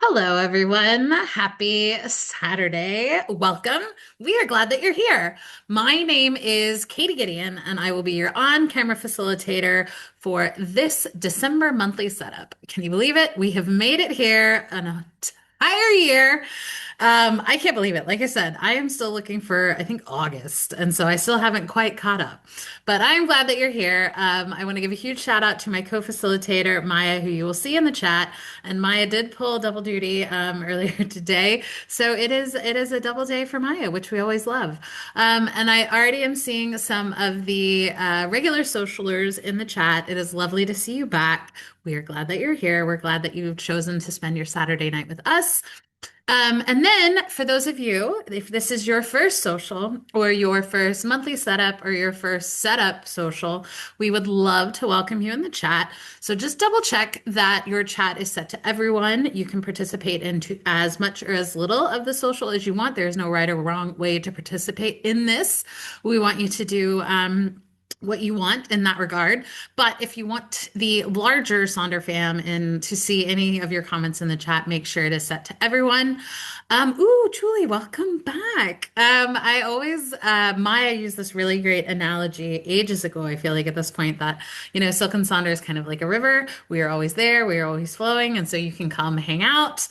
Hello, everyone. Happy Saturday. Welcome. We are glad that you're here. My name is Katie Gideon, and I will be your on-camera facilitator for this December monthly setup. Can you believe it? We have made it here an entire year. I can't believe it. Like I said, I am still looking for, I think, August, and so I still haven't quite caught up. But I'm glad that you're here. I want to give a huge shout out to my co-facilitator, Maya, who you will see in the chat. And Maya did pull double duty earlier today, so it is a double day for Maya, which we always love. And I already am seeing some of the regular socialers in the chat. It is lovely to see you back. We are glad that you're here. We're glad that you've chosen to spend your Saturday night with us. And then for those of you, if this is your first social or your first monthly setup or your first setup social, we would love to welcome you in the chat. So just double check that your chat is set to everyone. You can participate into as much or as little of the social as you want. There's no right or wrong way to participate in this. We want you to do what you want in that regard. But if you want the larger Sonder fam and to see any of your comments in the chat, make sure it is set to everyone. Julie, welcome back. I always, Maya used this really great analogy ages ago. I feel like at this point that, Silk and Sonder is kind of like a river. We are always there. We are always flowing. And so you can come hang out,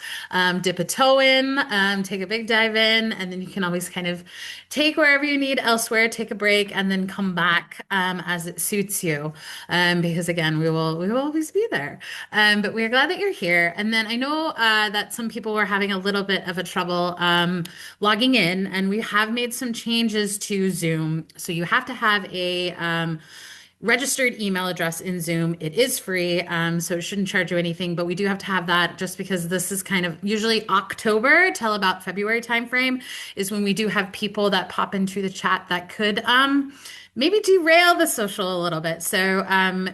dip a toe in, take a big dive in, and then you can always kind of take wherever you need elsewhere, take a break, and then come back as it suits you. Because again, we will always be there. But we are glad that you're here. And then I know that some people were having a little bit of a trouble logging in, and we have made some changes to Zoom. So you have to have a registered email address in Zoom. It is free, so it shouldn't charge you anything, but we do have to have that just because this is kind of usually October till about February timeframe is when we do have people that pop into the chat that could maybe derail the social a little bit. So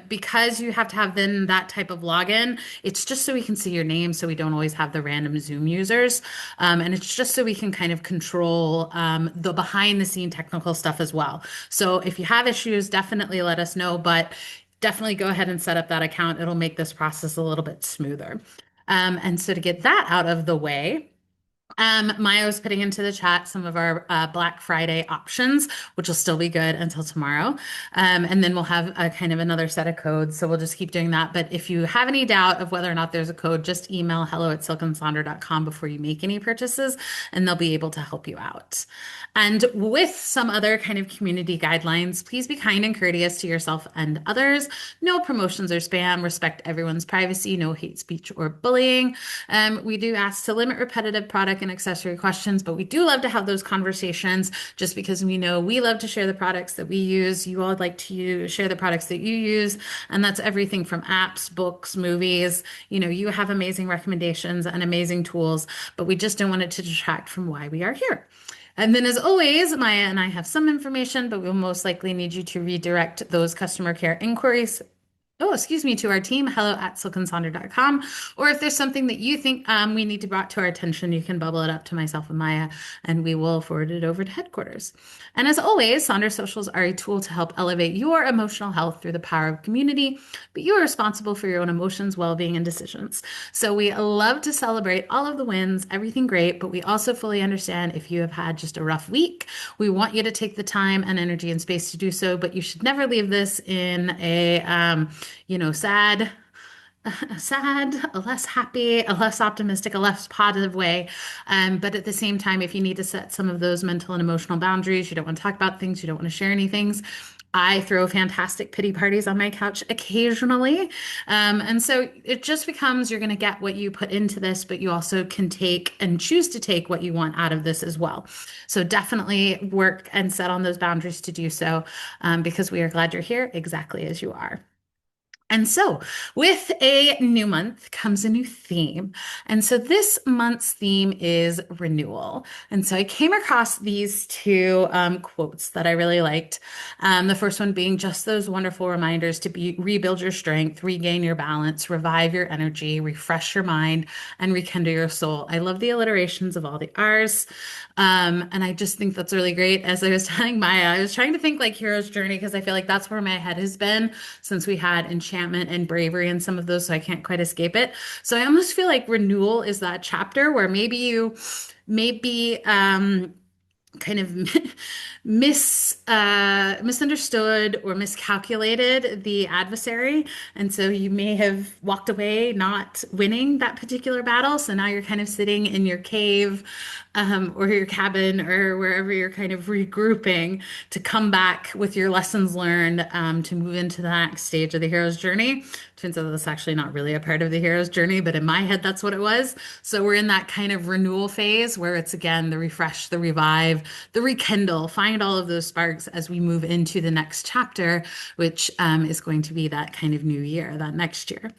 because you have to have then that type of login, it's just so we can see your name so we don't always have the random Zoom users. And it's just so we can kind of control the behind the scene technical stuff as well. So if you have issues, definitely let us know, but definitely go ahead and set up that account. It'll make this process a little bit smoother. And so to get that out of the way, Maya was putting into the chat some of our Black Friday options, which will still be good until tomorrow. And then we'll have a kind of another set of codes. So we'll just keep doing that. But if you have any doubt of whether or not there's a code, just email hello@silkandsonder.com before you make any purchases, and they'll be able to help you out. And with some other kind of community guidelines, please be kind and courteous to yourself and others. No promotions or spam. Respect everyone's privacy. No hate speech or bullying. We do ask to limit repetitive product and accessory questions, but we do love to have those conversations just because we know we love to share the products that we use. You all like to share the products that you use, and that's everything from apps, books, movies. You have amazing recommendations and amazing tools, but we just don't want it to detract from why we are here. And then, as always, Maya and I have some information, but we'll most likely need you to redirect those customer care inquiries. Oh, excuse me, to our team, hello@silkandsonder.com. Or if there's something that you think we need to brought to our attention, you can bubble it up to myself and Maya, and we will forward it over to headquarters. And as always, Sonder Socials are a tool to help elevate your emotional health through the power of community, but you are responsible for your own emotions, well-being, and decisions. So we love to celebrate all of the wins, everything great, but we also fully understand if you have had just a rough week. We want you to take the time and energy and space to do so, but you should never leave this in a sad, a less happy, a less optimistic, a less positive way. But at the same time, if you need to set some of those mental and emotional boundaries, you don't want to talk about things, you don't want to share any things. I throw fantastic pity parties on my couch occasionally. And so it just becomes you're going to get what you put into this, but you also can take and choose to take what you want out of this as well. So definitely work and set on those boundaries to do so because we are glad you're here exactly as you are. And so, with a new month comes a new theme. And so, this month's theme is renewal. And so, I came across these two quotes that I really liked. The first one being just those wonderful reminders to rebuild your strength, regain your balance, revive your energy, refresh your mind, and rekindle your soul. I love the alliterations of all the R's. And I just think that's really great. As I was telling Maya, I was trying to think like Hero's Journey because I feel like that's where my head has been since we had Enchant enchantment and bravery in some of those, so I can't quite escape it. So I almost feel like renewal is that chapter where maybe kind of misunderstood or miscalculated the adversary, and so you may have walked away not winning that particular battle. So now you're kind of sitting in your cave, or your cabin, or wherever you're kind of regrouping to come back with your lessons learned, to move into the next stage of the hero's journey. Turns out that's actually not really a part of the hero's journey, but in my head, that's what it was. So we're in that kind of renewal phase where it's again the refresh, the revive, the rekindle, find all of those sparks as we move into the next chapter, which is going to be that kind of new year, that next year.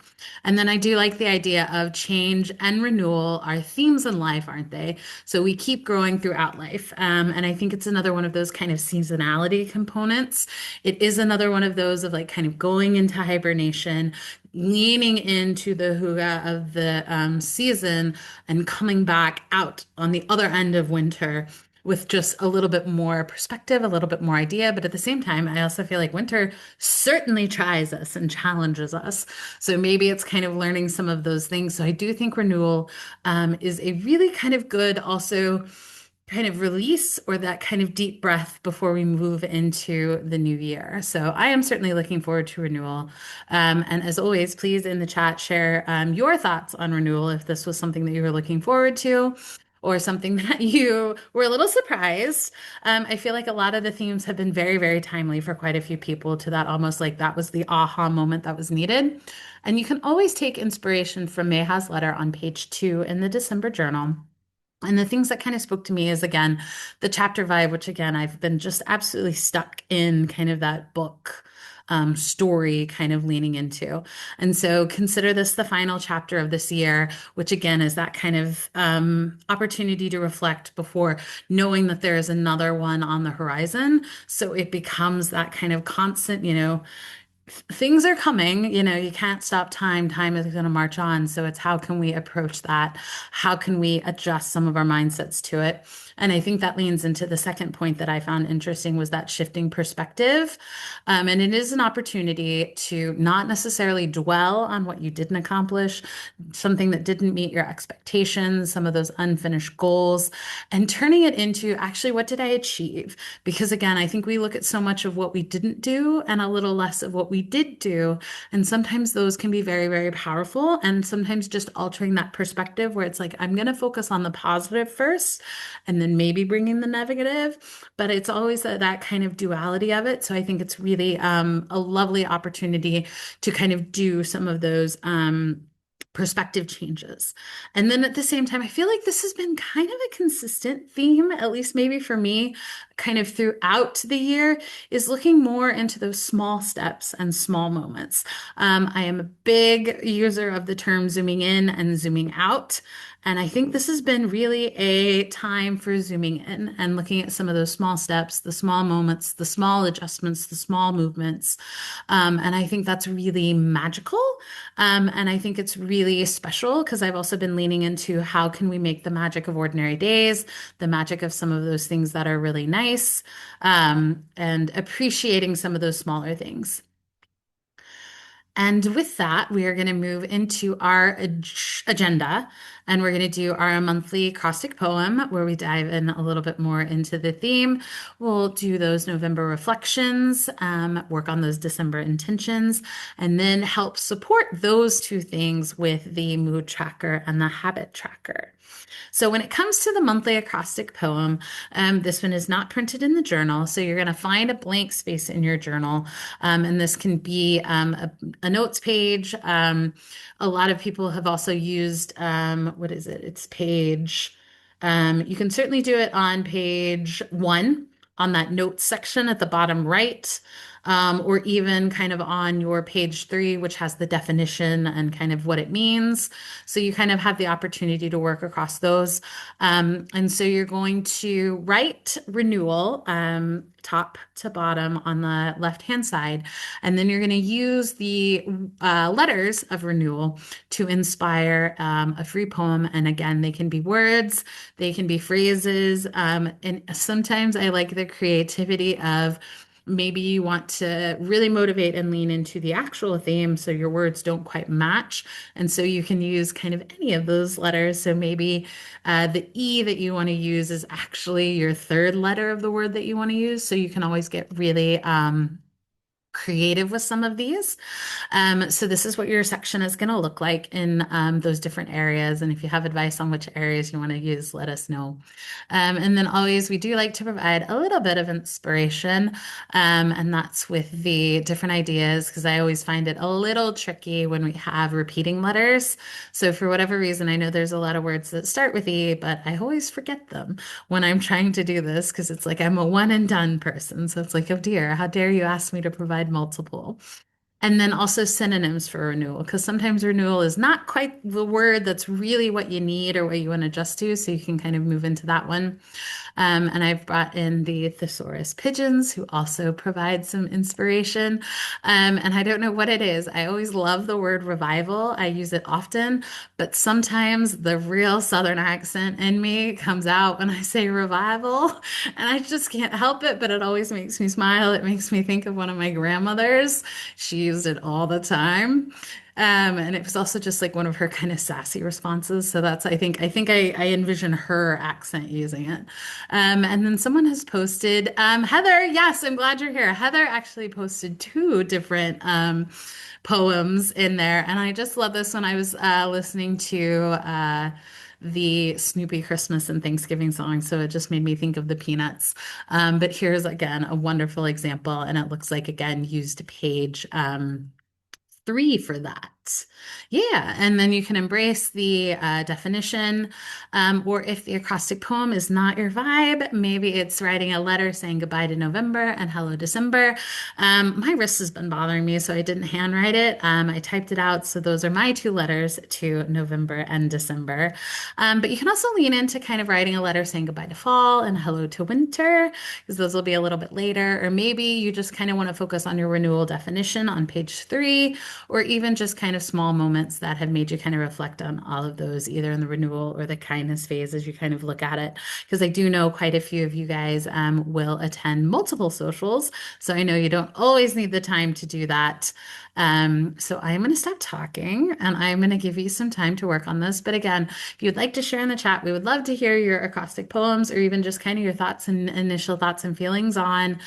And then I do like the idea of change and renewal are themes in life, aren't they? So we keep growing throughout life. And I think it's another one of those kind of seasonality components. It is another one of those of like kind of going into hibernation, leaning into the hygge of the season, and coming back out on the other end of winter with just a little bit more perspective, a little bit more idea. But at the same time, I also feel like winter certainly tries us and challenges us. So maybe it's kind of learning some of those things. So I do think renewal is a really kind of good also kind of release, or that kind of deep breath before we move into the new year. So I am certainly looking forward to renewal. And as always, please in the chat share your thoughts on renewal if this was something that you were looking forward to, or something that you were a little surprised. I feel like a lot of the themes have been very, very timely for quite a few people, to that almost like that was the aha moment that was needed. And you can always take inspiration from Meha's letter on page 2 in the December journal. And the things that kind of spoke to me is again, the chapter vibe, which again, I've been just absolutely stuck in kind of that book story kind of leaning into. And so consider this the final chapter of this year, which again is that kind of opportunity to reflect before knowing that there is another one on the horizon. So it becomes that kind of constant, things are coming, you can't stop time. Time is going to march on. So it's how can we approach that? How can we adjust some of our mindsets to it? And I think that leans into the second point that I found interesting was that shifting perspective. And it is an opportunity to not necessarily dwell on what you didn't accomplish, something that didn't meet your expectations, some of those unfinished goals, and turning it into actually, what did I achieve? Because again, I think we look at so much of what we didn't do and a little less of what we did do. And sometimes those can be very, very powerful. And sometimes just altering that perspective where it's like, I'm going to focus on the positive first and then maybe bringing the negative. But it's always that kind of duality of it. So I think it's really a lovely opportunity to kind of do some of those perspective changes. And then at the same time, I feel like this has been kind of a consistent theme, at least maybe for me, kind of throughout the year, is looking more into those small steps and small moments. I am a big user of the term zooming in and zooming out. And I think this has been really a time for zooming in and looking at some of those small steps, the small moments, the small adjustments, the small movements. And I think that's really magical. And I think it's really special because I've also been leaning into how can we make the magic of ordinary days, the magic of some of those things that are really nice, and appreciating some of those smaller things. And with that, we are going to move into our agenda, and we're going to do our monthly caustic poem where we dive in a little bit more into the theme. We'll do those November reflections, work on those December intentions, and then help support those two things with the mood tracker and the habit tracker. So when it comes to the monthly acrostic poem, this one is not printed in the journal. So you're going to find a blank space in your journal. And this can be a notes page. A lot of people have also used, what is it? It's page. You can certainly do it on page 1 on that notes section at the bottom right. Or even kind of on your page 3, which has the definition and kind of what it means. So you kind of have the opportunity to work across those. And so you're going to write renewal, top to bottom on the left-hand side. And then you're going to use the letters of renewal to inspire a free poem. And again, they can be words, they can be phrases. And sometimes I like the creativity of Maybe you want to really motivate and lean into the actual theme so your words don't quite match. And so you can use kind of any of those letters. So maybe the E that you want to use is actually your third letter of the word that you want to use. So you can always get really creative with some of these. So this is what your section is going to look like in those different areas. And if you have advice on which areas you want to use, let us know. And then always, we do like to provide a little bit of inspiration, and that's with the different ideas, because I always find it a little tricky when we have repeating letters. So for whatever reason, I know there's a lot of words that start with E, but I always forget them when I'm trying to do this because it's like I'm a one and done person. So it's like, oh dear, how dare you ask me to provide multiple? And then also synonyms for renewal, because sometimes renewal is not quite the word that's really what you need or what you want to adjust to. So you can kind of move into that one. And I've brought in the thesaurus pigeons, who also provide some inspiration. And I don't know what it is. I always love the word revival. I use it often, but sometimes the real Southern accent in me comes out when I say revival, and I just can't help it, but it always makes me smile. It makes me think of one of my grandmothers. She used it all the time. And it was also just like one of her kind of sassy responses. So that's, I envision her accent using it. And then someone has posted, Heather, yes, I'm glad you're here. Heather actually posted two different poems in there. And I just love this one. I was listening to the Snoopy Christmas and Thanksgiving song. So it just made me think of the Peanuts. But here's again a wonderful example. And it looks like, again, used page 3 for that. Yeah, and then you can embrace the definition. Or if the acrostic poem is not your vibe, maybe it's writing a letter saying goodbye to November and hello December. My wrist has been bothering me, so I didn't handwrite it. I typed it out. So those are my two letters to November and December. But you can also lean into kind of writing a letter saying goodbye to fall and hello to winter, because those will be a little bit later. Or maybe you just kind of want to focus on your renewal definition on page 3, or even just kind of small moments that have made you kind of reflect on all of those, either in the renewal or the kindness phase as you kind of look at it. Because I do know quite a few of you guys will attend multiple socials. So I know you don't always need the time to do that. So I'm going to stop talking and I'm going to give you some time to work on this. But again, if you'd like to share in the chat, we would love to hear your acrostic poems or even just kind of your thoughts and initial thoughts and feelings on,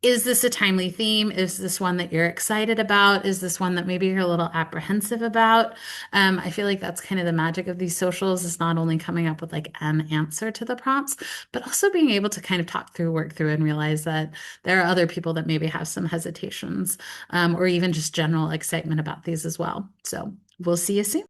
is this a timely theme? Is this one that you're excited about? Is this one that maybe you're a little apprehensive about? I feel like that's kind of the magic of these socials, is not only coming up with like an answer to the prompts, but also being able to kind of talk through, work through, and realize that there are other people that maybe have some hesitations, or even just general excitement about these as well. So we'll see you soon.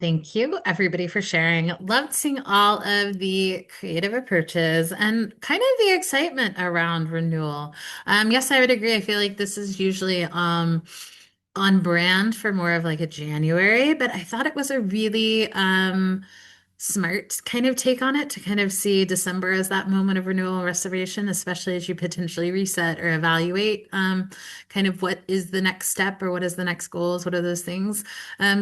Thank you, everybody, for sharing. Loved seeing all of the creative approaches and kind of the excitement around renewal. Yes, I would agree. I feel like this is usually on brand for more of like a January, but I thought it was a really smart kind of take on it to kind of see December as that moment of renewal and restoration, especially as you potentially reset or evaluate kind of what is the next step or what is the next goals, what are those things.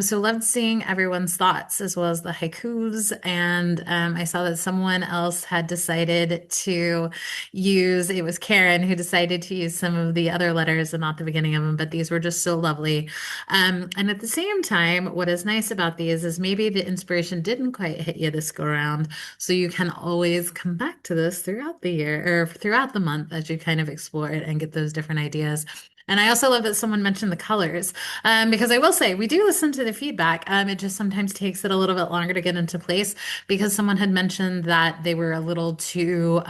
So loved seeing everyone's thoughts as well as the haikus. And I saw that someone else had decided to use, it was Karen who decided to use some of the other letters and not the beginning of them, but these were just so lovely. And at the same time, what is nice about these is maybe the inspiration didn't quite hit you this go around. So you can always come back to this throughout the year or throughout the month as you kind of explore it and get those different ideas. And I also love that someone mentioned the colors, because I will say we do listen to the feedback. It just sometimes takes it a little bit longer to get into place because someone had mentioned that they were a little too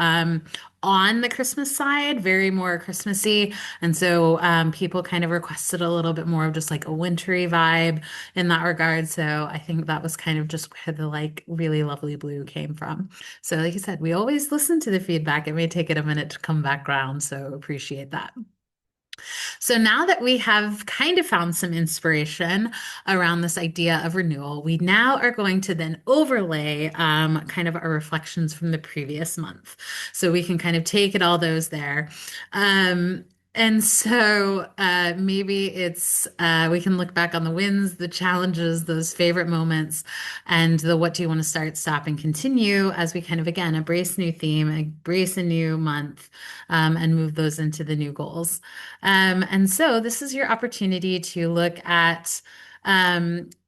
on the Christmas side, very more Christmassy. And so people kind of requested a little bit more of just like a wintry vibe in that regard. So I think that was kind of just where the like really lovely blue came from. So like you said, we always listen to the feedback. It may take it a minute to come back around. So appreciate that. So now that we have kind of found some inspiration around this idea of renewal, we now are going to then overlay kind of our reflections from the previous month. So we can kind of take it all those there. Um, and so maybe it's we can look back on the wins, the challenges, those favorite moments, and the what do you want to start, stop, and continue as we kind of again embrace new theme, embrace a new month, and move those into the new goals. And so this is your opportunity to look at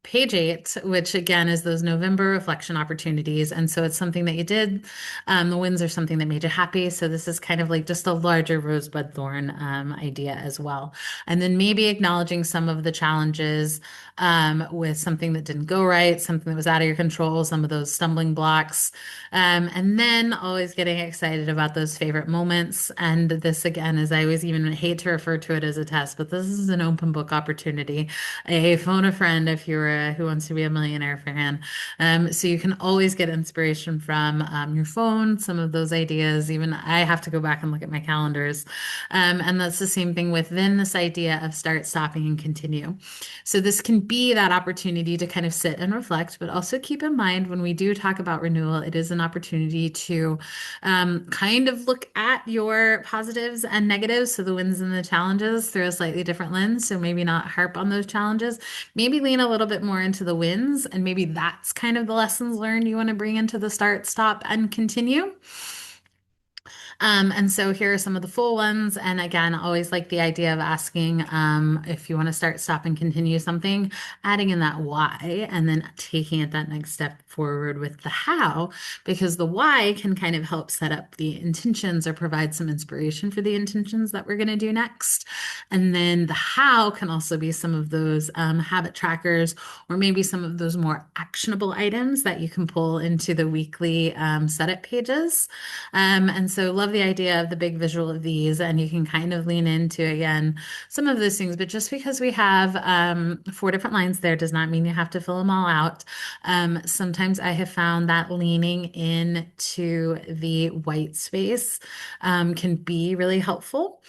page 8, which again is those November reflection opportunities. And so it's something that you did. The wins are something that made you happy. So this is kind of like just a larger rosebud thorn idea as well. And then maybe acknowledging some of the challenges with something that didn't go right, something that was out of your control, some of those stumbling blocks. And then always getting excited about those favorite moments. And this, again, is I always even hate to refer to it as a test, but this is an open book opportunity. A phone a friend if you're a Who Wants to Be a Millionaire fan. So you can always get inspiration from your phone, some of those ideas. Even I have to go back and look at my calendars. And that's the same thing with then this idea of start, stopping, and continue. So this can be that opportunity to kind of sit and reflect, but also keep in mind when we do talk about renewal, it is an opportunity to kind of look at your positives and negatives, so the wins and the challenges through a slightly different lens. So maybe not harp on those challenges, maybe lean a little bit more into the wins, and maybe that's kind of the lessons learned you want to bring into the start, stop, and continue. And so here are some of the full ones. And again, always like the idea of asking if you want to start, stop, and continue something, adding in that why, and then taking it that next step forward with the how, because the why can kind of help set up the intentions or provide some inspiration for the intentions that we're going to do next. And then the how can also be some of those habit trackers or maybe some of those more actionable items that you can pull into the weekly setup pages. And so love the idea of the big visual of these, and you can kind of lean into again some of those things. But just because we have 4 different lines there does not mean you have to fill them all out. Sometimes I have found that leaning into the white space can be really helpful.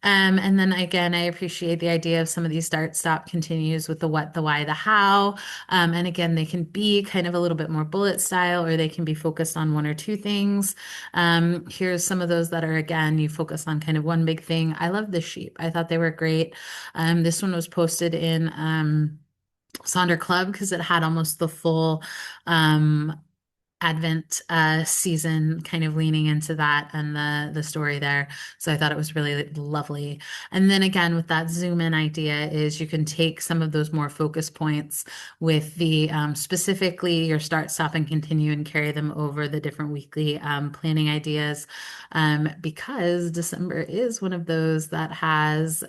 And then again, I appreciate the idea of some of these start, stop, continues with the what, the why, the how. And again, they can be kind of a little bit more bullet style, or they can be focused on one or two things. Here's some of those that are, again, you focus on kind of one big thing. I love the sheep. I thought they were great. This one was posted in Sonder Club because it had almost the full Advent season, kind of leaning into that and the story there. So I thought it was really lovely. And then again, with that zoom in idea, is you can take some of those more focus points with the specifically your start, stop, and continue, and carry them over the different weekly planning ideas, because December is one of those that has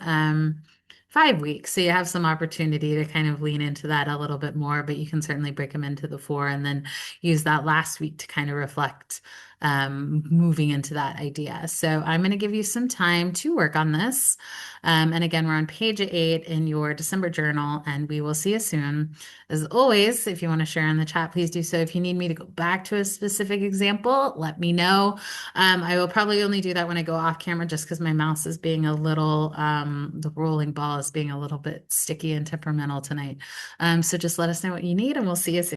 5 weeks. So you have some opportunity to kind of lean into that a little bit more, but you can certainly break them into the 4 and then use that last week to kind of reflect moving into that idea. So I'm going to give you some time to work on this. And again, we're on page 8 in your December journal, and we will see you soon. As always, if you want to share in the chat, please do so. If you need me to go back to a specific example, let me know. I will probably only do that when I go off camera just because my mouse is being a little, the rolling ball is being a little bit sticky and temperamental tonight. So just let us know what you need, and we'll see you soon.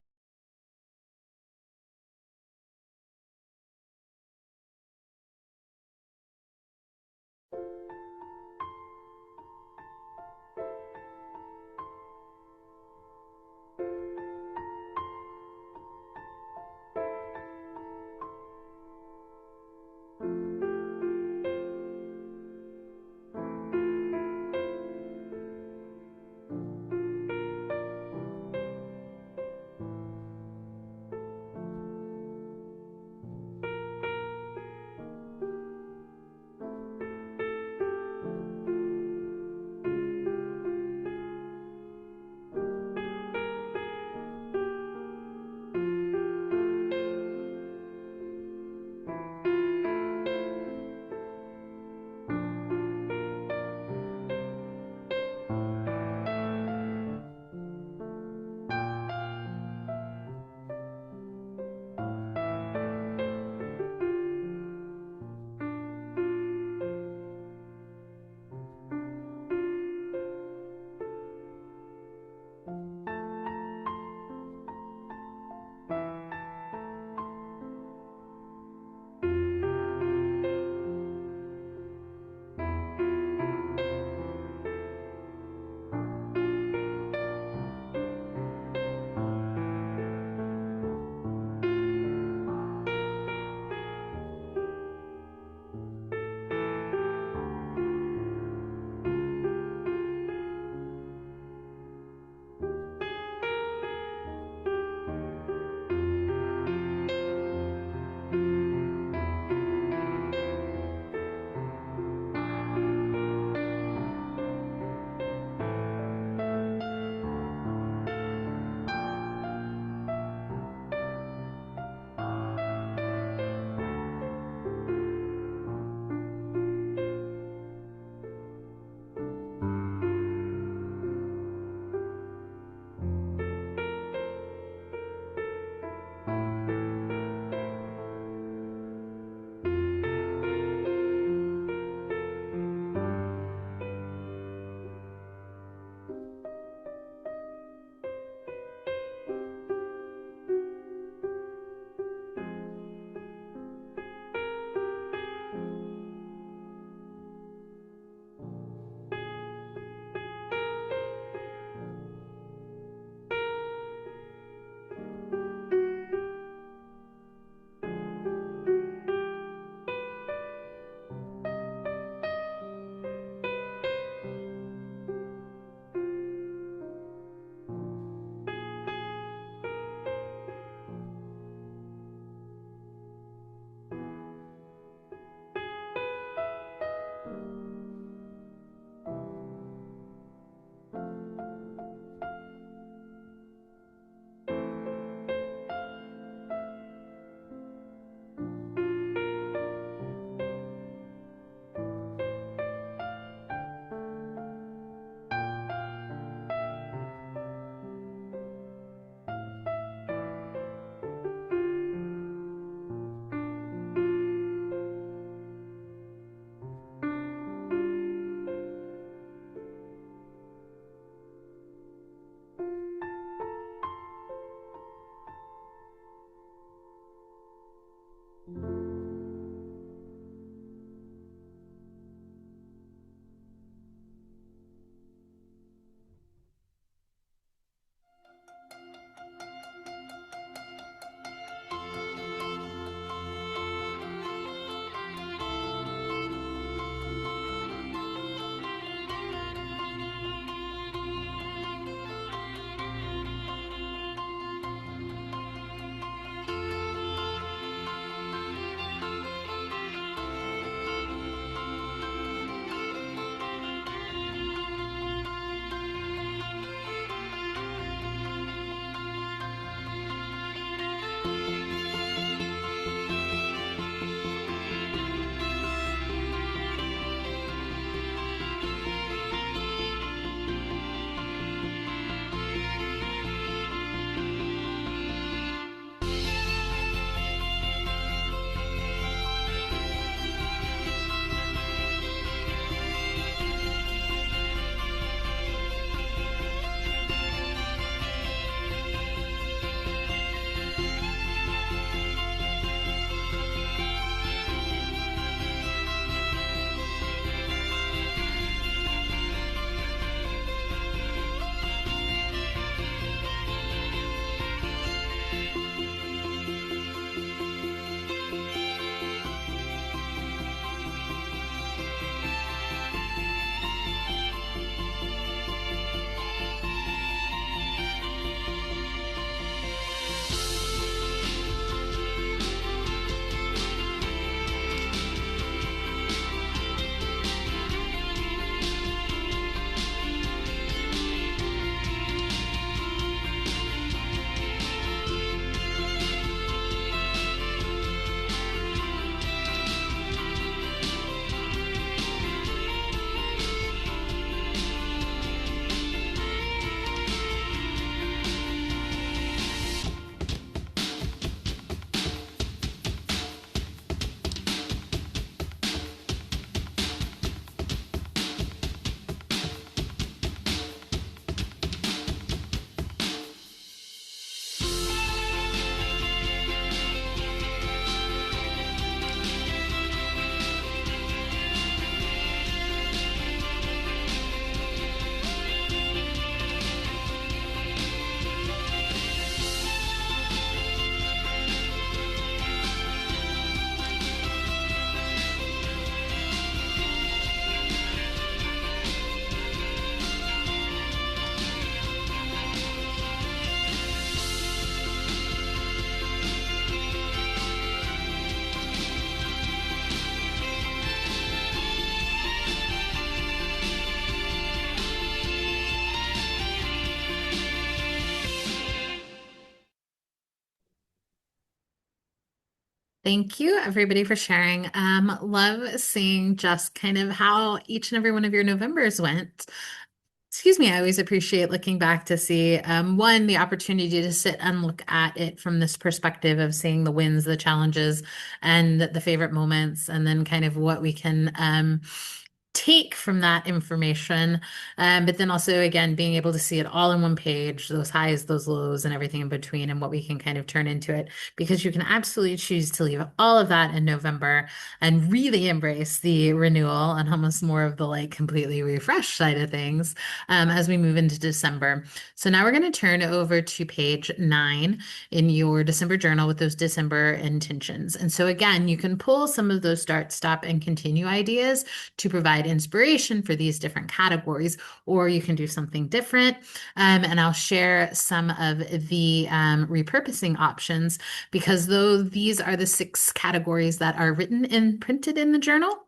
Thank you, everybody, for sharing. Love seeing just kind of how each and every one of your Novembers went. Excuse me, I always appreciate looking back to see one, the opportunity to sit and look at it from this perspective of seeing the wins, the challenges, and the favorite moments, and then kind of what we can take from that information. But then also, again, being able to see it all in one page, those highs, those lows, and everything in between, and what we can kind of turn into it. Because you can absolutely choose to leave all of that in November and really embrace the renewal and almost more of the like completely refresh side of things as we move into December. So now we're going to turn over to page 9 in your December journal with those December intentions. And so again, you can pull some of those start, stop, and continue ideas to provide inspiration for these different categories, or you can do something different. And I'll share some of the repurposing options because though these are the 6 categories that are written and printed in the journal,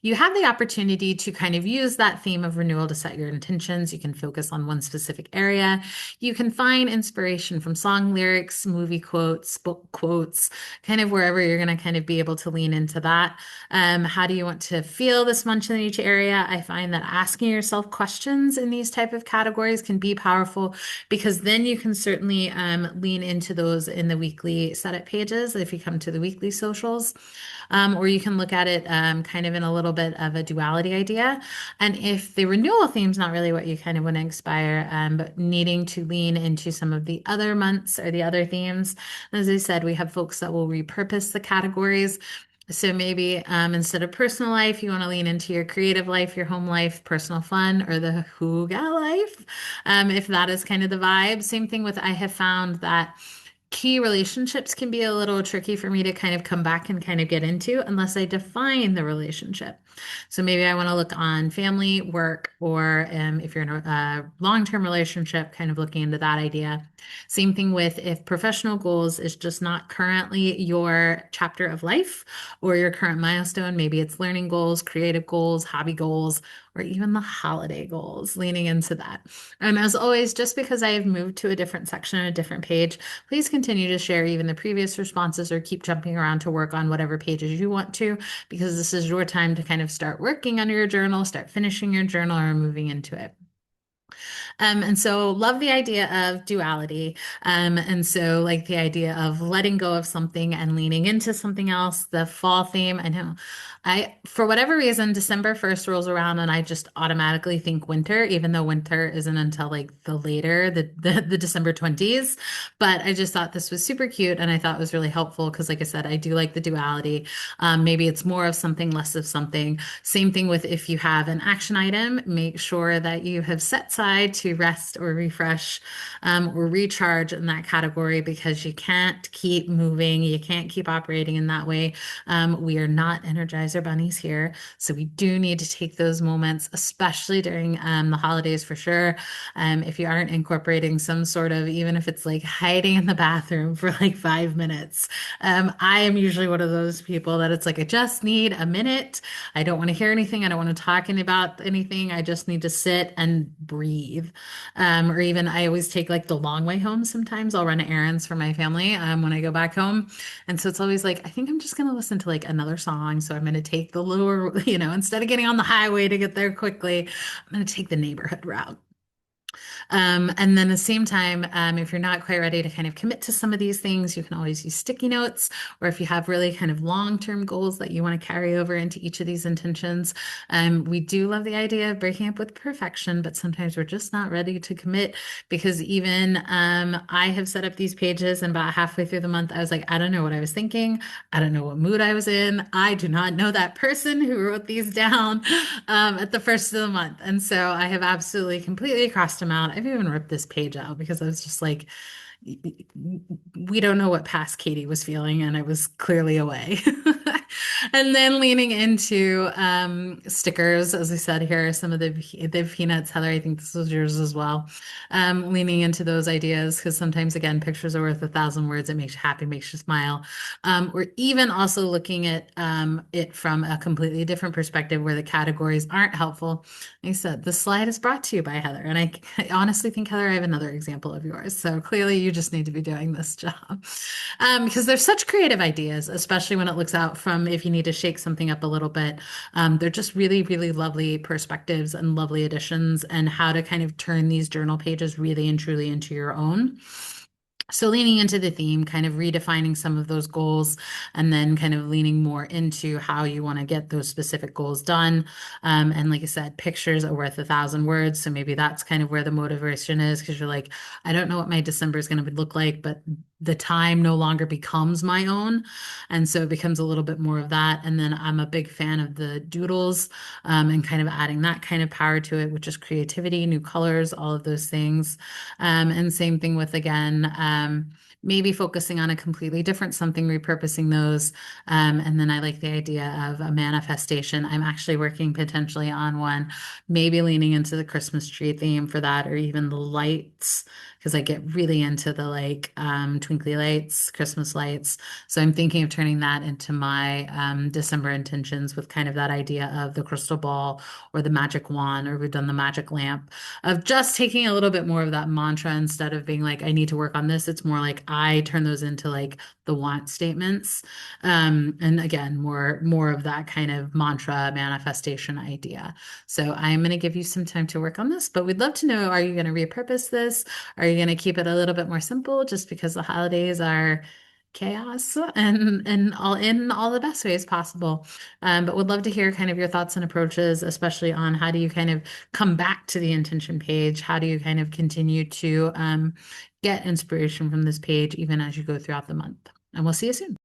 you have the opportunity to kind of use that theme of renewal to set your intentions. You can focus on one specific area. You can find inspiration from song lyrics, movie quotes, book quotes, kind of wherever you're going to kind of be able to lean into that. How do you want to feel this month in each area? I find that asking yourself questions in these type of categories can be powerful because then you can certainly lean into those in the weekly setup pages if you come to the weekly socials. Or you can look at it kind of in a little bit of a duality idea. And if the renewal theme is not really what you kind of want to inspire, but needing to lean into some of the other months or the other themes, as I said, we have folks that will repurpose the categories. So maybe instead of personal life, you want to lean into your creative life, your home life, personal fun, or the hygge life, if that is kind of the vibe. Same thing with I have found that key relationships can be a little tricky for me to kind of come back and kind of get into unless I define the relationship. So maybe I want to look on family, work, or if you're in a long-term relationship, kind of looking into that idea. Same thing with if professional goals is just not currently your chapter of life or your current milestone. Maybe it's learning goals, creative goals, hobby goals, or even the holiday goals, leaning into that. And as always, just because I have moved to a different section, a different page, please continue to share even the previous responses or keep jumping around to work on whatever pages you want to, because this is your time to kind of start working on your journal, start finishing your journal, or moving into it. And so love the idea of duality. And so like the idea of letting go of something and leaning into something else, the fall theme. I know for whatever reason, December 1st rolls around and I just automatically think winter, even though winter isn't until like the December 20s. But I just thought this was super cute and I thought it was really helpful because like I said, I do like the duality. Maybe it's more of something, less of something. Same thing with if you have an action item, make sure that you have set aside to rest or refresh or recharge in that category because you can't keep moving. You can't keep operating in that way. We are not Energizer bunnies here. So we do need to take those moments, especially during the holidays for sure. If you aren't incorporating some sort of, even if it's like hiding in the bathroom for like 5 minutes, I am usually one of those people that it's like, I just need a minute. I don't want to hear anything. I don't want to talk about anything. I just need to sit and breathe. Or even I always take like the long way home sometimes. I'll run errands for my family when I go back home. And so it's always like, I think I'm just going to listen to like another song. So I'm going to take the lower, instead of getting on the highway to get there quickly, I'm going to take the neighborhood route. And then at the same time, if you're not quite ready to kind of commit to some of these things, you can always use sticky notes, or if you have really kind of long-term goals that you want to carry over into each of these intentions. We do love the idea of breaking up with perfection, but sometimes we're just not ready to commit because even I have set up these pages and about halfway through the month, I was like, I don't know what I was thinking. I don't know what mood I was in. I do not know that person who wrote these down at the first of the month. And so I have absolutely completely crossed them out. I've even ripped this page out because I was just like, we don't know what past Katie was feeling, and I was clearly away. And then leaning into stickers, as I said, here are some of the peanuts. Heather, I think this was yours as well. Leaning into those ideas because sometimes, again, pictures are worth 1,000 words. It makes you happy, makes you smile. Or even also looking at it from a completely different perspective where the categories aren't helpful. Like I said, the slide is brought to you by Heather. And I honestly think, Heather, I have another example of yours. So clearly you just need to be doing this job. Because there's such creative ideas, especially when it looks out from if you need to shake something up a little bit. They're just really, really lovely perspectives and lovely additions, and how to kind of turn these journal pages really and truly into your own. So leaning into the theme, kind of redefining some of those goals, and then kind of leaning more into how you want to get those specific goals done. And like I said, pictures are worth 1,000 words. So maybe that's kind of where the motivation is, because you're like, I don't know what my December is going to look like, but the time no longer becomes my own. And so it becomes a little bit more of that. And then I'm a big fan of the doodles, and kind of adding that kind of power to it, which is creativity, new colors, all of those things. And same thing with, again, maybe focusing on a completely different something, repurposing those. And then I like the idea of a manifestation. I'm actually working potentially on one, maybe leaning into the Christmas tree theme for that, or even the lights, because I get really into the like twinkly lights, Christmas lights. So I'm thinking of turning that into my December intentions, with kind of that idea of the crystal ball or the magic wand, or we've done the magic lamp, of just taking a little bit more of that mantra instead of being like, I need to work on this. It's more like I turn those into like the want statements. And again, more of that kind of mantra manifestation idea. So I'm going to give you some time to work on this, but we'd love to know, are you going to repurpose this? Are you going to keep it a little bit more simple just because the holidays are chaos, and all in all the best ways possible? But would love to hear kind of your thoughts and approaches, especially on how do you kind of come back to the intention page? How do you kind of continue to get inspiration from this page even as you go throughout the month? And we'll see you soon.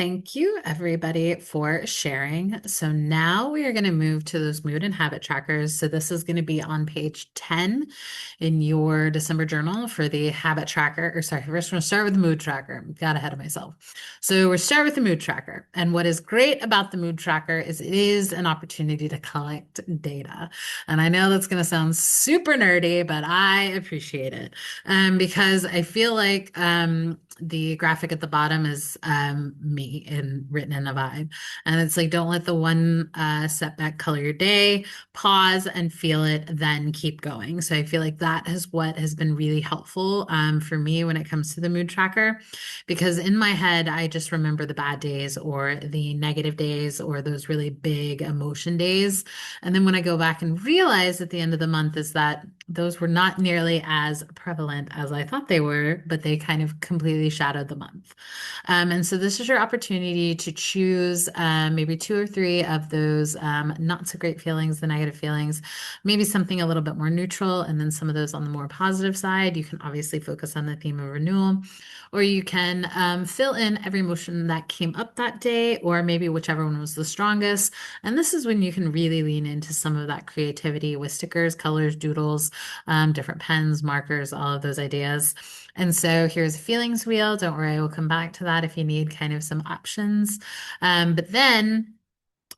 Thank you, everybody, for sharing. So now we are going to move to those mood and habit trackers. So this is going to be on page 10 in your December journal for the habit tracker. Or sorry, first we're going to start with the mood tracker. Got ahead of myself. So we're start with the mood tracker. And what is great about the mood tracker is it is an opportunity to collect data. And I know that's going to sound super nerdy, but I appreciate it because I feel like the graphic at the bottom is me and written in a vibe. And it's like, don't let the one setback color your day, pause and feel it, then keep going. So I feel like that is what has been really helpful for me when it comes to the mood tracker, because in my head, I just remember the bad days or the negative days or those really big emotion days. And then when I go back and realize at the end of the month is that those were not nearly as prevalent as I thought they were, but they kind of completely shadowed the month. And so this is your opportunity to choose maybe two or three of those not so great feelings, the negative feelings, maybe something a little bit more neutral, and then some of those on the more positive side. You can obviously focus on the theme of renewal, or you can fill in every emotion that came up that day, or maybe whichever one was the strongest. And this is when you can really lean into some of that creativity with stickers, colors, doodles, different pens, markers, all of those ideas. And so here's a feelings wheel. Don't worry, we'll come back to that if you need kind of some options. But then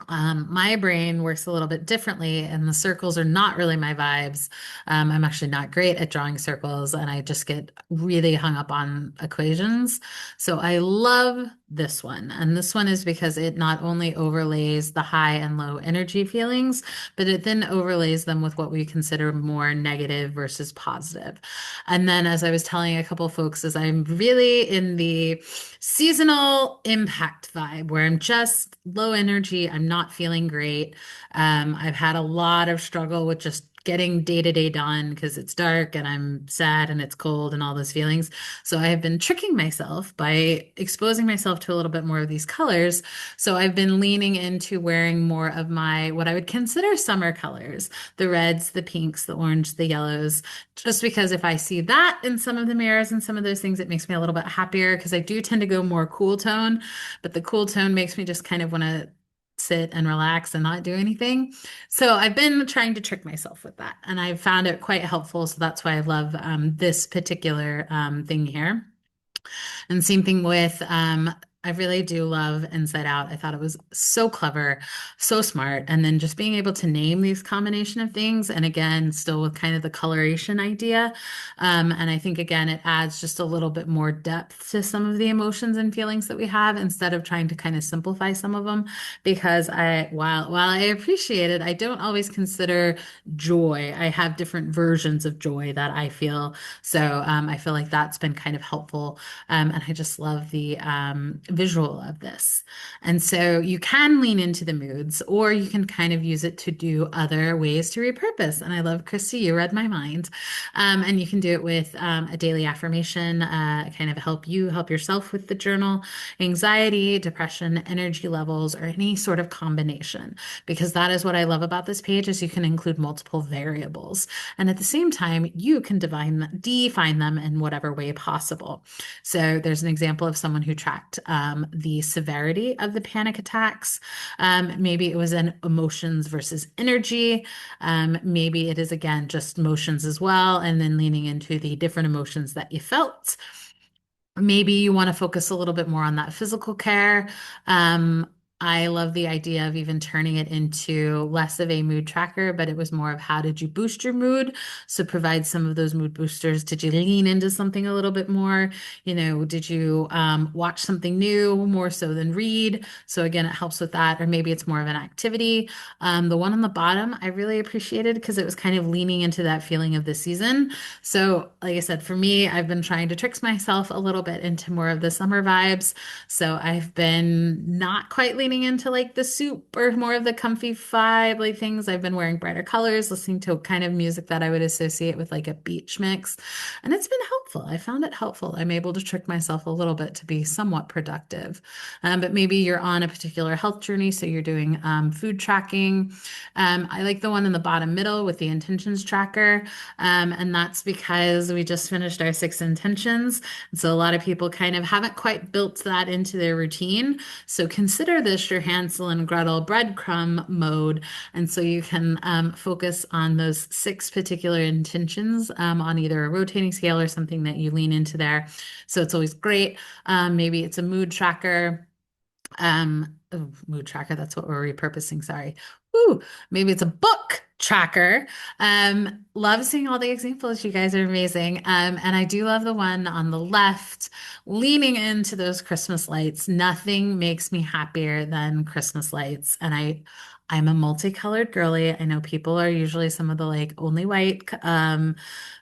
my brain works a little bit differently, and the circles are not really my vibes. I'm actually not great at drawing circles, and I just get really hung up on equations. So I love this one. And this one is because it not only overlays the high and low energy feelings, but it then overlays them with what we consider more negative versus positive. And then, as I was telling a couple folks, is I'm really in the seasonal impact vibe where I'm just low energy. I'm not feeling great. I've had a lot of struggle with just getting day to day done because it's dark and I'm sad and it's cold and all those feelings. So I have been tricking myself by exposing myself to a little bit more of these colors. So I've been leaning into wearing more of my what I would consider summer colors, the reds, the pinks, the orange, the yellows, just because if I see that in some of the mirrors and some of those things, it makes me a little bit happier because I do tend to go more cool tone, but the cool tone makes me just kind of want to sit and relax and not do anything. So I've been trying to trick myself with that, and I've found it quite helpful. So that's why I love this particular thing here. And same thing with, I really do love Inside Out. I thought it was so clever, so smart. And then just being able to name these combination of things. And again, still with kind of the coloration idea. And I think, again, it adds just a little bit more depth to some of the emotions and feelings that we have instead of trying to kind of simplify some of them. Because while I appreciate it, I don't always consider joy. I have different versions of joy that I feel. So I feel like that's been kind of helpful. And I just love the visual of this. And so you can lean into the moods, or you can kind of use it to do other ways to repurpose. And I love, Christy, you read my mind. And you can do it with a daily affirmation, kind of help yourself with the journal, anxiety, depression, energy levels, or any sort of combination. Because that is what I love about this page is you can include multiple variables. And at the same time, you can define them in whatever way possible. So there's an example of someone who tracked the severity of the panic attacks. Maybe it was an emotions versus energy. Maybe it is, again, just emotions as well, and then leaning into the different emotions that you felt. Maybe you want to focus a little bit more on that physical care. I love the idea of even turning it into less of a mood tracker, but it was more of how did you boost your mood? So provide some of those mood boosters. Did you lean into something a little bit more? Did you watch something new more so than read? So again, it helps with that. Or maybe it's more of an activity. The one on the bottom, I really appreciated because it was kind of leaning into that feeling of the season. So like I said, for me, I've been trying to trick myself a little bit into more of the summer vibes. So I've been not quite leaning leaning into like the soup or more of the comfy vibe, like things. I've been wearing brighter colors, listening to kind of music that I would associate with like a beach mix. And it's been helpful. I found it helpful. I'm able to trick myself a little bit to be somewhat productive. But maybe you're on a particular health journey, so you're doing food tracking. I like the one in the bottom middle with the intentions tracker. And that's because we just finished our 6 intentions. And so a lot of people kind of haven't quite built that into their routine. So consider this your Hansel and Gretel breadcrumb mode. And so you can focus on those 6 particular intentions on either a rotating scale or something that you lean into there. So it's always great. Maybe it's a mood tracker. Oh, mood tracker, that's what we're repurposing, sorry. Ooh, maybe it's a book tracker. Love seeing all the examples. You guys are amazing. And I do love the one on the left, leaning into those Christmas lights. Nothing makes me happier than Christmas lights. And I'm a multicolored girly. I know people are usually some of the like only white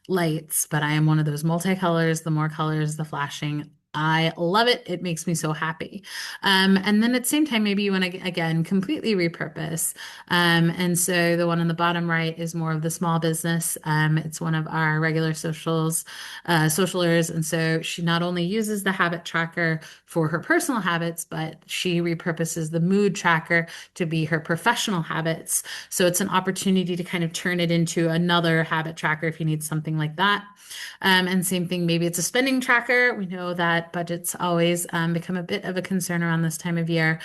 lights, but I am one of those multicolors. The more colors, the flashing. I love it. It makes me so happy. And then at the same time, maybe you want to, again, completely repurpose. And so the one on the bottom right is more of the small business. It's one of our regular socialers. And so she not only uses the habit tracker for her personal habits, but she repurposes the mood tracker to be her professional habits. So it's an opportunity to kind of turn it into another habit tracker if you need something like that. And same thing, maybe it's a spending tracker. We know that budgets always become a bit of a concern around this time of year.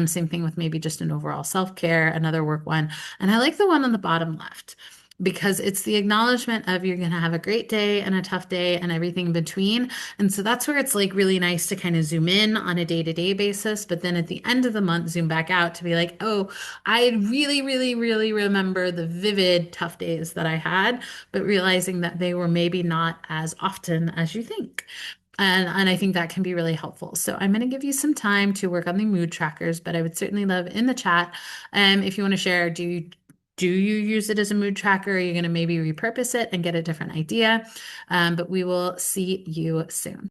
Same thing with maybe just an overall self-care, another work one. And I like the one on the bottom left because it's the acknowledgement of you're going to have a great day and a tough day and everything in between. And so that's where it's like really nice to kind of zoom in on a day-to-day basis, but then at the end of the month, zoom back out to be like, oh, I really, really, really remember the vivid tough days that I had, but realizing that they were maybe not as often as you think. And I think that can be really helpful. So I'm going to give you some time to work on the mood trackers, but I would certainly love in the chat, if you want to share, do you use it as a mood tracker? Are you going to maybe repurpose it and get a different idea? But we will see you soon.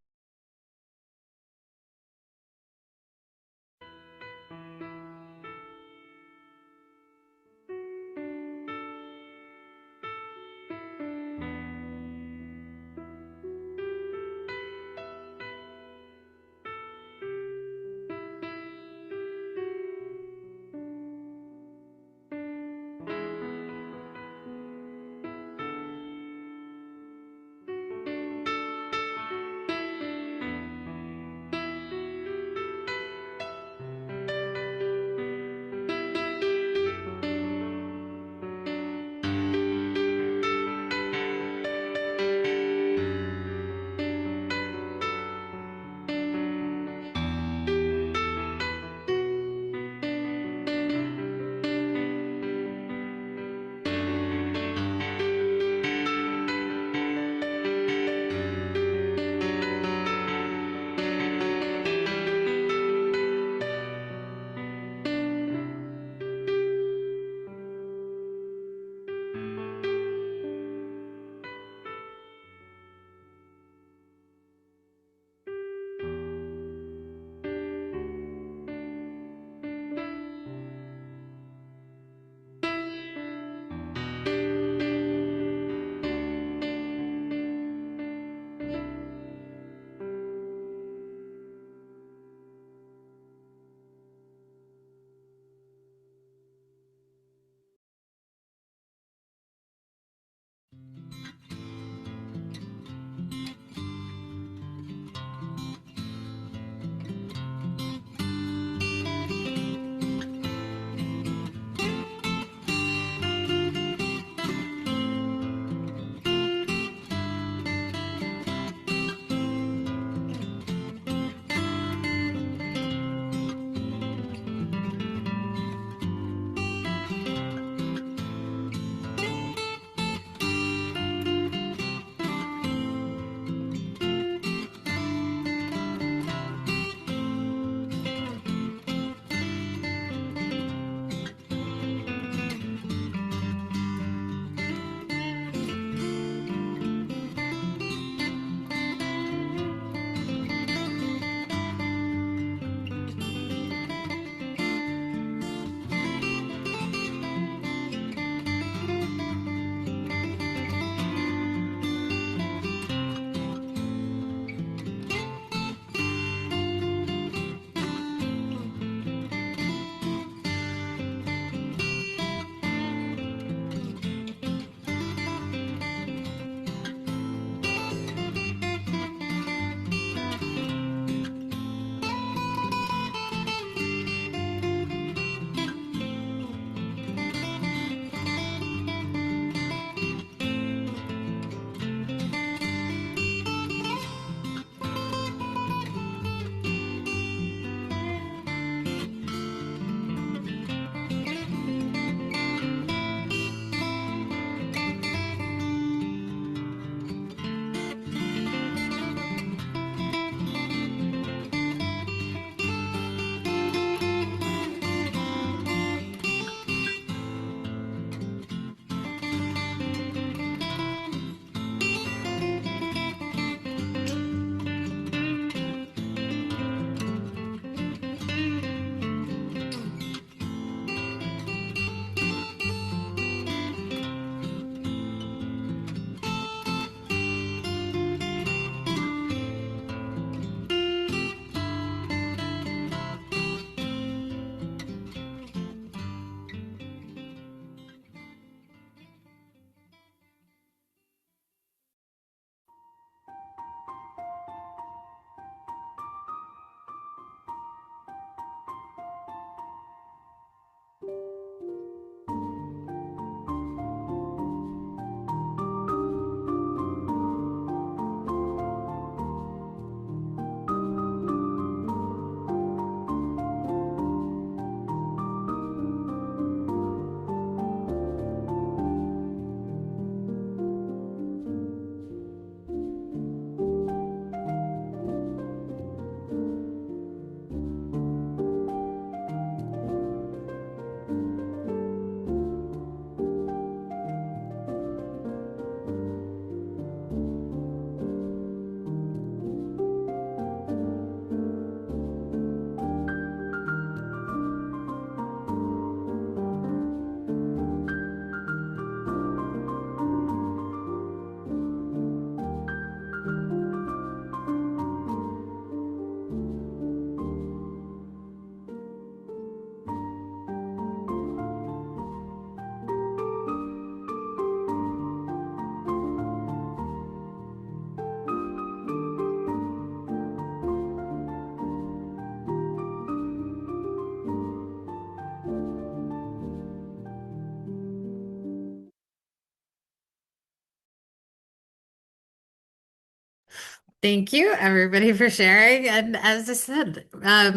Thank you, everybody, for sharing. And as I said,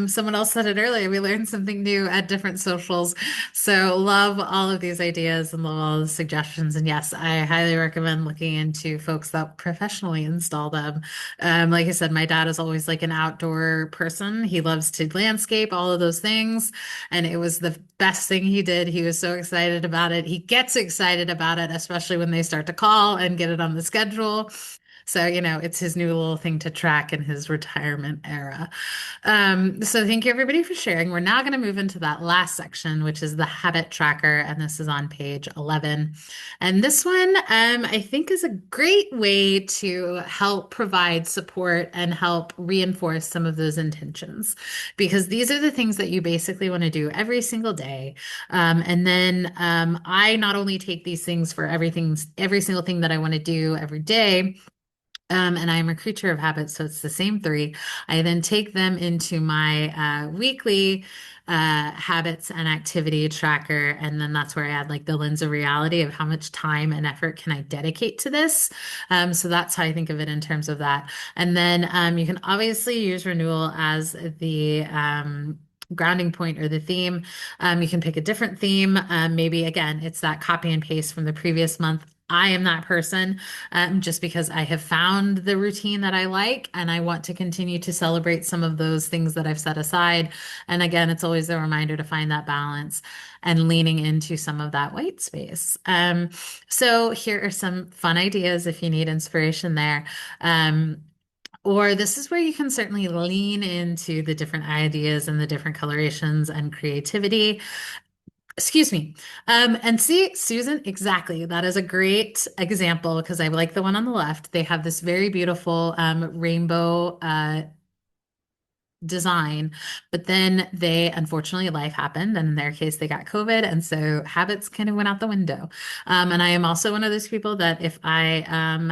someone else said it earlier, we learned something new at different socials. So, love all of these ideas and love all the suggestions. And yes, I highly recommend looking into folks that professionally install them. Like I said, my dad is always like an outdoor person. He loves to landscape, all of those things. And it was the best thing he did. He was so excited about it. He gets excited about it, especially when they start to call and get it on the schedule. So, it's his new little thing to track in his retirement era. So thank you everybody for sharing. We're now going to move into that last section, which is the habit tracker, and this is on page 11. And this one, I think is a great way to help provide support and help reinforce some of those intentions, because these are the things that you basically want to do every single day. And then I not only take these things for every single thing that I want to do every day, and I'm a creature of habits, so it's the same three. I then take them into my weekly habits and activity tracker, and then that's where I add like the lens of reality of how much time and effort can I dedicate to this. So that's how I think of it in terms of that. And then you can obviously use renewal as the grounding point or the theme. You can pick a different theme. Maybe again, it's that copy and paste from the previous month. I am that person just because I have found the routine that I like and I want to continue to celebrate some of those things that I've set aside. And again, it's always a reminder to find that balance and leaning into some of that white space. So here are some fun ideas if you need inspiration there. Or this is where you can certainly lean into the different ideas and the different colorations and creativity. Excuse me. And see, Susan, exactly. That is a great example because I like the one on the left. They have this very beautiful rainbow design, but then unfortunately, life happened, and in their case, they got COVID, and so habits kind of went out the window. And I am also one of those people that if I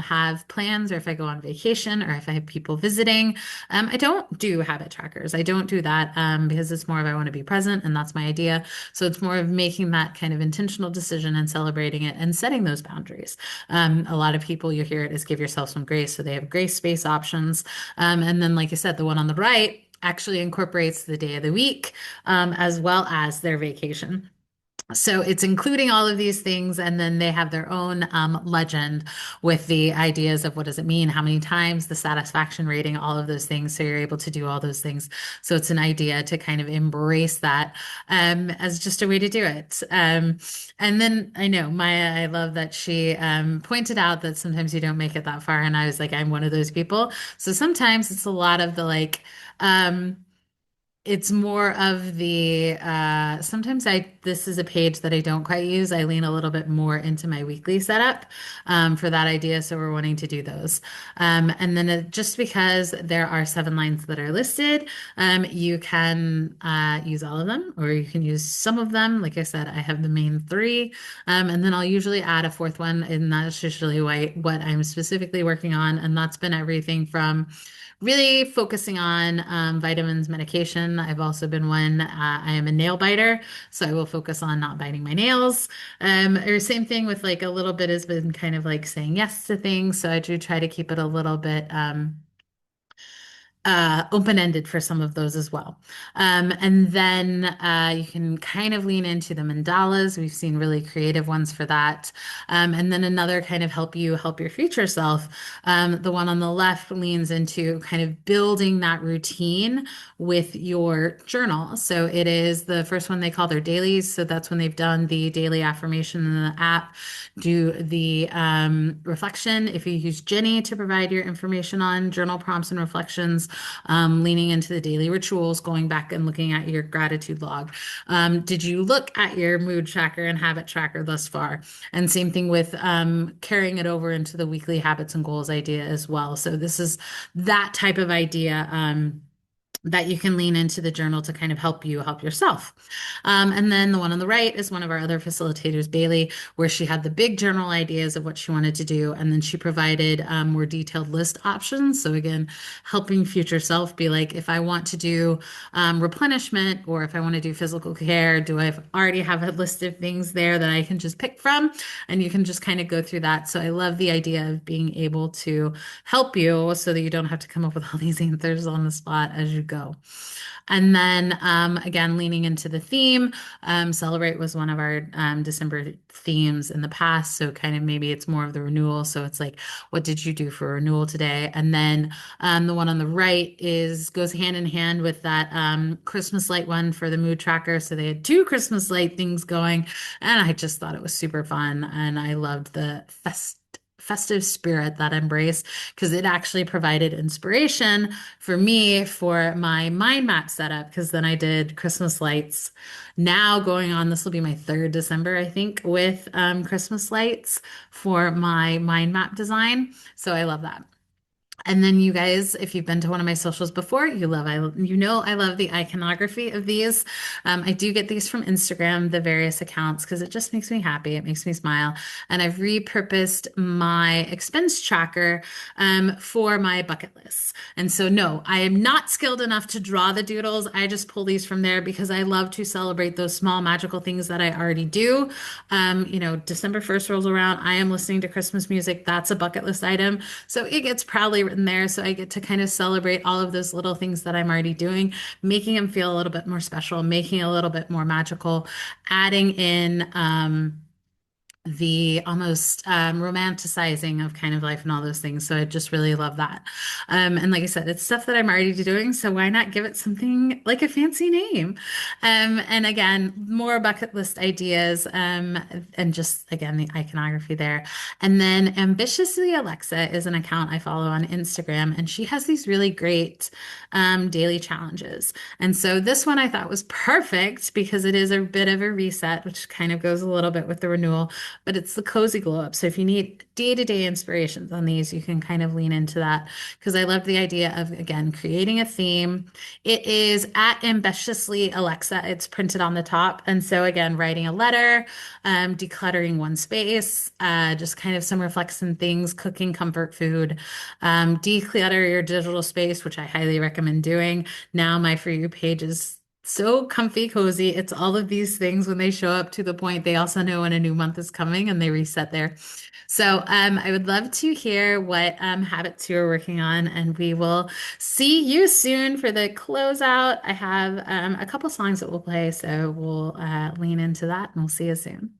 have plans, or if I go on vacation, or if I have people visiting, I don't do habit trackers. I don't do that because it's more of I want to be present, and that's my idea. So it's more of making that kind of intentional decision and celebrating it and setting those boundaries. A lot of people you hear it is give yourself some grace, so they have grace space options. And then, like I said, the one on the right actually incorporates the day of the week as well as their vacation. So it's including all of these things, and then they have their own legend with the ideas of what does it mean, how many times, the satisfaction rating, all of those things. So you're able to do all those things. So it's an idea to kind of embrace that as just a way to do it. And then I know Maya, I love that she pointed out that sometimes you don't make it that far. And I was like, I'm one of those people. So sometimes it's a lot of the like, it's more of the sometimes this is a page that I don't quite use. I lean a little bit more into my weekly setup for that idea. So we're wanting to do those. And then just because there are 7 lines that are listed, you can use all of them or you can use some of them. Like I said, I have the main three. And then I'll usually add a fourth one, and that's usually what I'm specifically working on. And that's been everything from really focusing on vitamins, medication. I've also been one, I am a nail biter, so I will focus on not biting my nails. Or same thing with like a little bit has been kind of like saying yes to things. So I do try to keep it a little bit open-ended for some of those as well. And then you can kind of lean into the mandalas. We've seen really creative ones for that. And then another kind of help your future self. The one on the left leans into kind of building that routine with your journal. So it is the first one they call their dailies. So that's when they've done the daily affirmation in the app. Do the reflection. If you use Jenny to provide your information on journal prompts and reflections, leaning into the daily rituals, going back and looking at your gratitude log. Did you look at your mood tracker and habit tracker thus far? And same thing with carrying it over into the weekly habits and goals idea as well. So this is that type of idea. that you can lean into the journal to kind of help you help yourself. And then the one on the right is one of our other facilitators, Bailey, where she had the big journal ideas of what she wanted to do. And then she provided more detailed list options. So, again, helping future self be like, if I want to do replenishment or if I want to do physical care, do I already have a list of things there that I can just pick from? And you can just kind of go through that. So, I love the idea of being able to help you so that you don't have to come up with all these answers on the spot as you go. And then again, leaning into the theme, Celebrate was one of our December themes in the past. So kind of maybe it's more of the renewal. So it's like, what did you do for renewal today? And then the one on the right is goes hand in hand with that Christmas light one for the mood tracker. So they had two Christmas light things going, and I just thought it was super fun, and I loved the festive spirit that embrace because it actually provided inspiration for me for my mind map setup because then I did Christmas lights. Now going on, this will be my third December, I think, with Christmas lights for my mind map design. So I love that. And then you guys, if you've been to one of my socials before, you know I love the iconography of these. I do get these from Instagram, the various accounts, because it just makes me happy. It makes me smile. And I've repurposed my expense tracker for my bucket lists. And so, no, I am not skilled enough to draw the doodles. I just pull these from there because I love to celebrate those small magical things that I already do. December 1st rolls around. I am listening to Christmas music. That's a bucket list item. So it gets proudly written there. So I get to kind of celebrate all of those little things that I'm already doing, making them feel a little bit more special, making it a little bit more magical, adding in the almost romanticizing of kind of life and all those things. So I just really love that. And like I said, it's stuff that I'm already doing. So why not give it something like a fancy name? And again, more bucket list ideas and just again, the iconography there. And then Ambitiously Alexa is an account I follow on Instagram, and she has these really great daily challenges. And so this one I thought was perfect because it is a bit of a reset, which kind of goes a little bit with the renewal, but it's the cozy glow up. So if you need day-to-day inspirations on these, you can kind of lean into that because I love the idea of, again, creating a theme. It is at Ambitiously Alexa. It's printed on the top. And so again, writing a letter, decluttering one space, just kind of some reflection things, cooking comfort food, declutter your digital space, which I highly recommend doing. Now my For You page is so comfy, cozy. It's all of these things when they show up to the point they also know when a new month is coming and they reset there. So I would love to hear what habits you're working on, and we will see you soon for the closeout. I have a couple songs that we'll play, so we'll lean into that and we'll see you soon.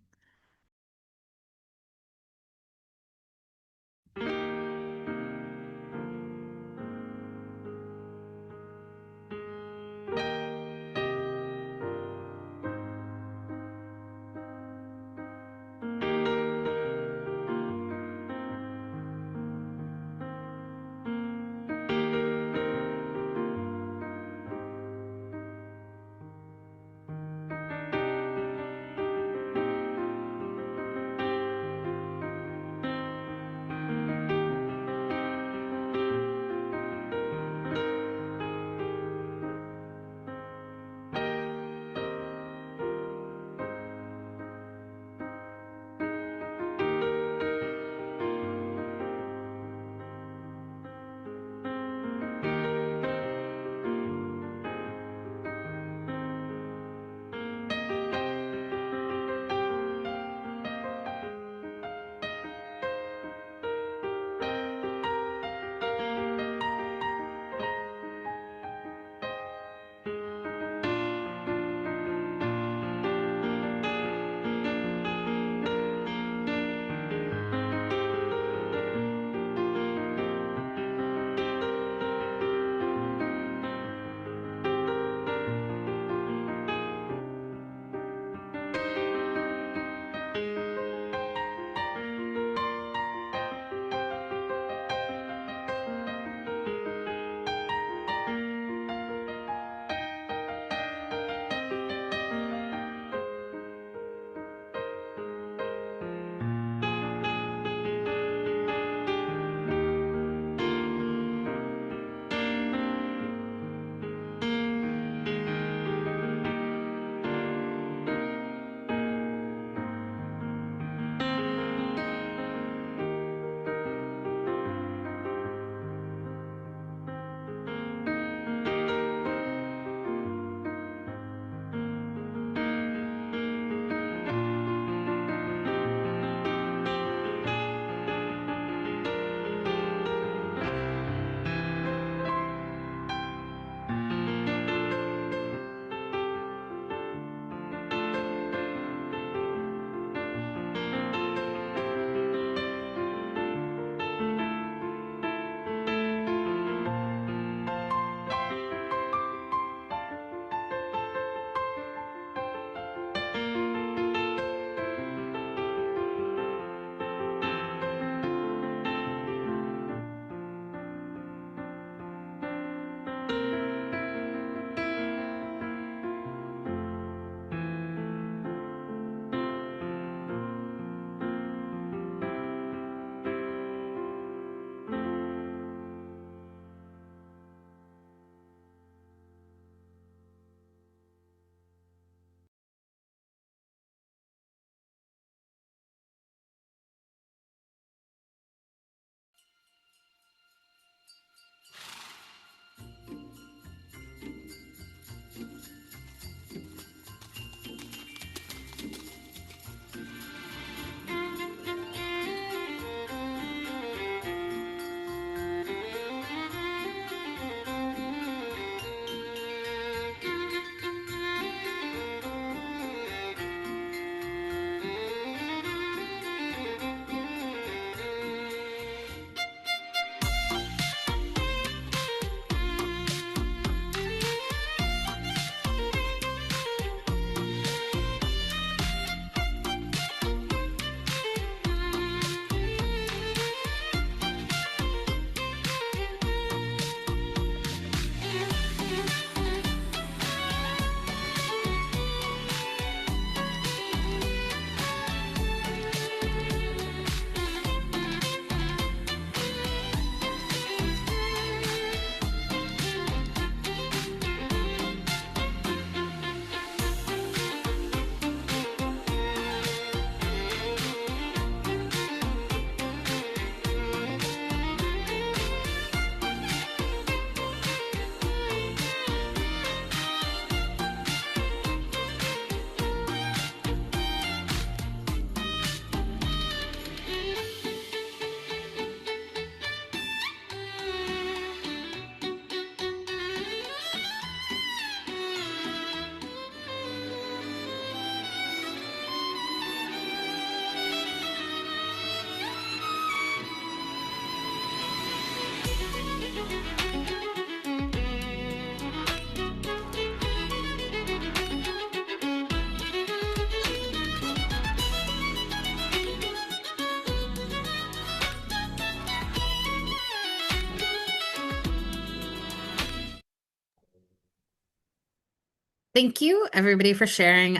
Thank you, everybody, for sharing.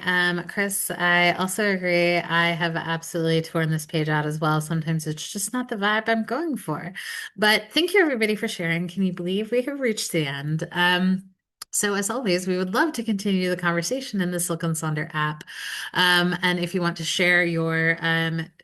Chris, I also agree. I have absolutely torn this page out as well. Sometimes it's just not the vibe I'm going for. But thank you, everybody, for sharing. Can you believe we have reached the end? So, as always, we would love to continue the conversation in the Silk and Sonder app. And if you want to share your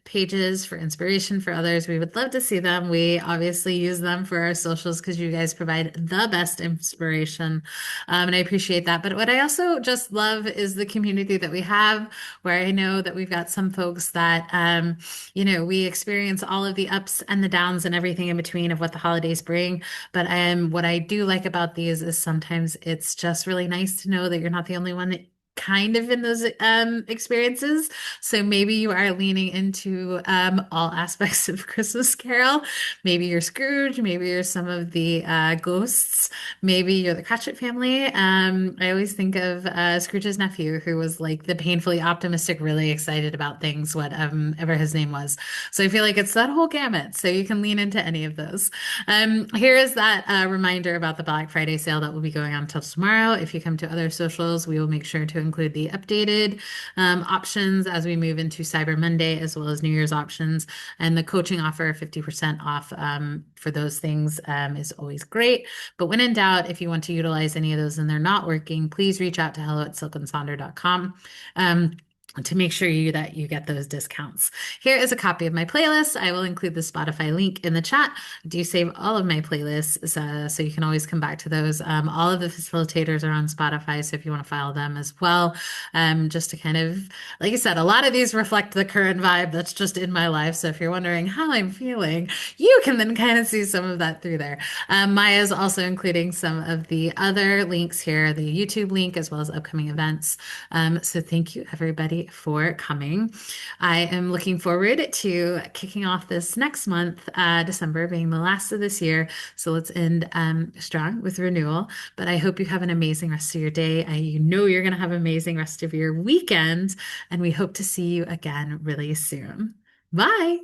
pages for inspiration for others, we would love to see them. We obviously use them for our socials because you guys provide the best inspiration. And I appreciate that. But what I also just love is the community that we have, where I know that we've got some folks that, we experience all of the ups and the downs and everything in between of what the holidays bring. But what I do like about these is sometimes it's just really nice to know that you're not the only one that kind of in those experiences. So maybe you are leaning into all aspects of Christmas Carol. Maybe you're Scrooge, maybe you're some of the ghosts, maybe you're the Cratchit family. I always think of Scrooge's nephew, who was like the painfully optimistic, really excited about things, whatever his name was. So I feel like it's that whole gamut. So you can lean into any of those. Here is that reminder about the Black Friday sale that will be going on until tomorrow. If you come to other socials, we will make sure to include the updated options as we move into Cyber Monday, as well as New Year's options. And the coaching offer, 50% off for those things is always great. But when in doubt, if you want to utilize any of those and they're not working, please reach out to hello@silkandsonder.com. To make sure that you get those discounts. Here is a copy of my playlist. I will include the Spotify link in the chat. I do save all of my playlists, so you can always come back to those. All of the facilitators are on Spotify, so if you want to follow them as well, just to kind of, like I said, a lot of these reflect the current vibe that's just in my life. So if you're wondering how I'm feeling, you can then kind of see some of that through there. Maya is also including some of the other links here, the YouTube link, as well as upcoming events. So thank you, everybody, for coming. I am looking forward to kicking off this next month, December being the last of this year. So let's end strong with renewal. But I hope you have an amazing rest of your day. You know you're going to have an amazing rest of your weekend, and we hope to see you again really soon. Bye.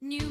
New